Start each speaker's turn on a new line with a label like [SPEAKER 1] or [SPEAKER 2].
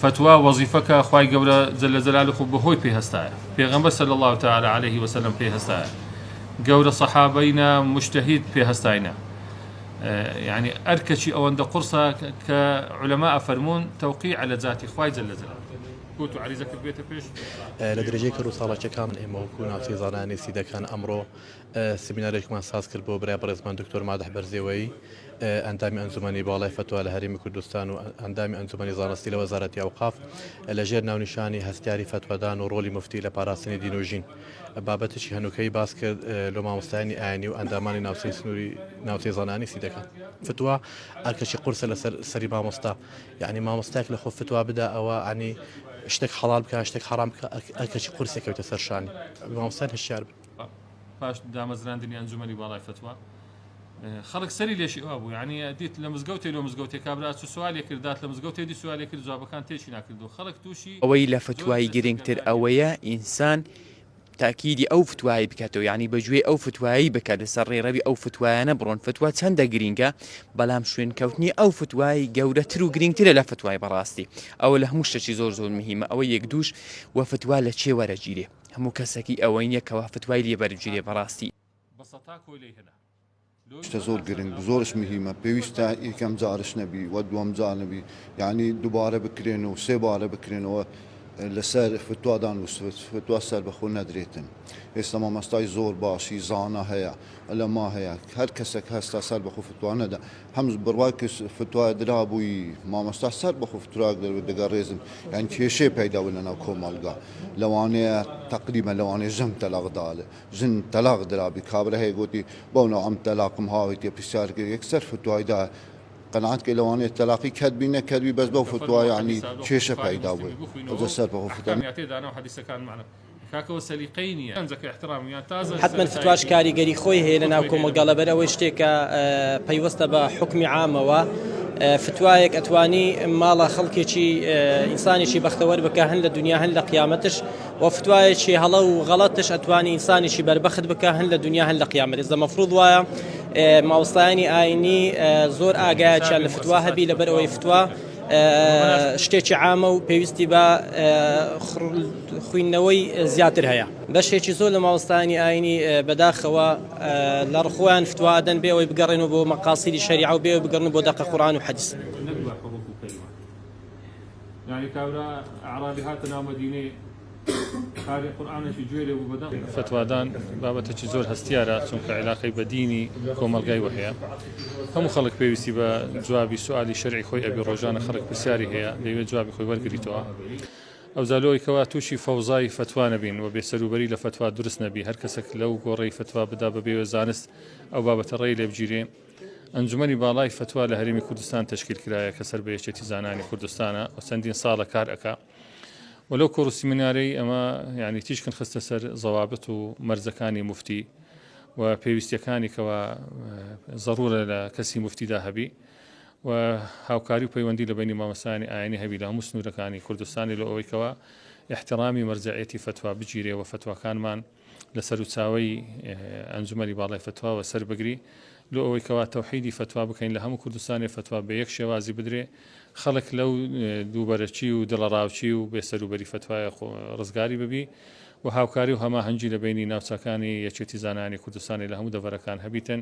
[SPEAKER 1] فتوى وظيفك خواي جورا جل جلاله بهوي بهستايا پیغمبر صلى الله تعالى عليه وسلم بهستايا جورا صحابينا مجتهد بهستاينا يعني أركشي أو عند قرصة كعلماء فرمون توقيع على ذات خواي جل جلاله كوتو عريزك البيت بيش
[SPEAKER 2] لدرجه که روساڵە كان ئێمە وەکو ناوچەی زانانی سیدەکان ئەمڕۆ سمینارێکمان ساز کرد بۆ برای بەڕێزمان دکتۆر مادح بەرزێوەی ئەندامی ئەنجومەنی باڵای فتووا لە هەرێمی کوردستان و ئەندامی ئەنجومەنی زانستی لە وەزارەتی ئەوقاف لەژێر ناونیشانی هەستیاری فتوادان و ڕۆلی مفتی لە پاراستنی دین و ژین بابەتێکی هەنووکەی باس کرد لە مامۆستایانی ئاینی و ئەندامانی ناوچەی سنووری ناوچەی زانانی سیدەکان فتووا ئەرکەشی قورسە لە سەری مامۆستا یعنی مامۆستایەک لە خۆ فتووا بدا ئەوە عنی شتێک حەڵال بکە شتێک حرام بکە ئەرکەشی قورسێکەوتە سەرشانی مامۆستایان هەشیار بن
[SPEAKER 1] پاش دامەزراندنی ئەنجومەنی باڵای فتووا خەڵک سەری لێشی ئەوە بوو یعنی دیت لە مزگەوتێ لە مزگەوتێک کابرا سوالێک کردات لە مزگەوتێ سوالی کرد جوابەکان تێکی ناکردو خەڵک تووشی
[SPEAKER 3] ئەوەی لە فتوای گرنگتر ئەوەیە ئینسان تاکیدی ئەو فتوایی بکاتەوە یعنی بەگوێ ئەو فتوایی بکات لەسەر ڕێڕەوی ئەو فتوایانە بڕۆن فتوا چەندە گرینگە بەڵام شوێنکەوتنی ئەو فتوای گەورەتر و گرنگترە لە فتوای بەڕاستی ئەوە لە هەموو شتێکی زۆر زۆر مهمە ئەوە یەک دووش و فتوا لە چێ وەرەگیرێ هەموو کەسێکی ئەوەی نییە کەوا فتوای لێ بەرگیرێ بەڕاستی
[SPEAKER 4] شتە زۆر گرنگ زۆرش مهمە پێویستە یەکەم جارش نەبی و دووەم جار نەبی یعنی دووبارە بکرێن و سێبارە بکرێنەوە لەسەر فتوادان و فتوا سەر بەخۆ نەدرێتن ئێستا مامۆستای زۆر باشی زانە هەیە ئەلەما هەیە هەر کەسێک هەستا سەر بەخۆ فتوا نەدا هەم بڕوای کەس فتوا درابووی مامۆستا سەر بەخۆ فتوراک دەگەڕێزن یان کێشەی پەیداوە لەناو کۆمەلگا لەوانەیە تقریبا لەوانەیە ژن تەلاقداڵێ ژن تەلاق درابی کابرا هەیە گوتی بەونەوە ئەم تەلاقم هاوێت تێ پرسیار کرد یەکسەر فتوایدا قناعت كي لواني التلاقي كذبي نكذبي بس بو فتوى يعني شيشه فايده وي هذا السبب هو فتوى
[SPEAKER 1] يعتقد انا وحديث كان معنا كاكو سليقيني انزك احترام يا تازه
[SPEAKER 5] حتما فتواش كاريگەری خۆی هەیە لەناو کۆمەلگاڵە بەرەوەی شتێکە پەیوەستە بە حکمی عامەوە فتوایەک ئەتوانی ماڵە خەڵکێکی ئینسانێکی بەختەوەر بکە هەن لە دنیا هەن لە قیامەتش و فتوایەکی هەڵە و غەڵەتش ئەتوانی ئینسانێکی بەربەخت بکە هەن لە دنیا هەن لە قیامەت ئێستا مەفروض وایە مامۆستایانی ئاینی زۆر ئاگایەکیان لە فتوا هەبی لەبەرەوەی فتوا شتێکی عامە و پێویستی بە خوێندنەوەی زیاتر هەیە بەشێکی زۆر لە مامۆستایانی ئاینی بەداخەوە لە ڕخۆیان فتوا دەن بێەوەی بگەڕێنەوە بۆ مەقاسیدی شەریعە و بێەوە بگەڕن بۆ دەقە قورئان و حەدیث
[SPEAKER 1] يعني كابرا أعرابي هاتنا مدينة خارج قرآن في جويله وبدأ فتوادان بابتك زور هستيارة چونك علاقة بديني كوملغاي وحيا هم خلق بيوسي بجوابي سؤالي شرعي خوي أبي روجان خلق بسياري هي بيوي جوابي خوي ورقريتوها أو زالوي كواتوشي فوزاي فتوى نبين وبيسروبري لفتوى درس نبي هر كسك لو قوري فتوى بدا ببيوي زانست أو بابت الرأي لبجيرين ئەنجومەنی باڵای فتووا لە هەرێمی کوردستان تشکیل کرایە کە سەربەیەکێتی زانانی کوردستانە و چەندین ساڵە کار ئەکا وەلەو کۆڕ سیمینارەی ئەمە یعنی تیشکن خستە سەر زەوابط و مەرجەکانی موفتی و پێویستیەکانی کەوا ضرورە لە کەسی موفتیدا هەبی و هاوکاری و پەیوەندی لە بینی مامۆستایانی ئاینی هەبی لە هەموو سنوورەکانی کوردستانی لە ئەوەی کەوا احترامی مەرجەعیەتی فتوا بگیرێ و فتواکانمان لە سەر و چاوەی ئەنجومەنی باڵای فتوا و سەر بگری لۆ ئەوەی کەوا تەوحیدی فتوا بکەین لە هەموو کوردستانی فتوا بە یەک شێوازی بدرێ خەڵک لەو دووبەرەچی و دڵەڕاوچی و بێسەروبەری فتوایە ڕزگاری ببی و هاوکاری و هەماهەنگی لە بینی ناوچەکانی یەکێتی زانانی کوردستانی لە هەموو دەڤەرەکان هەبیتن.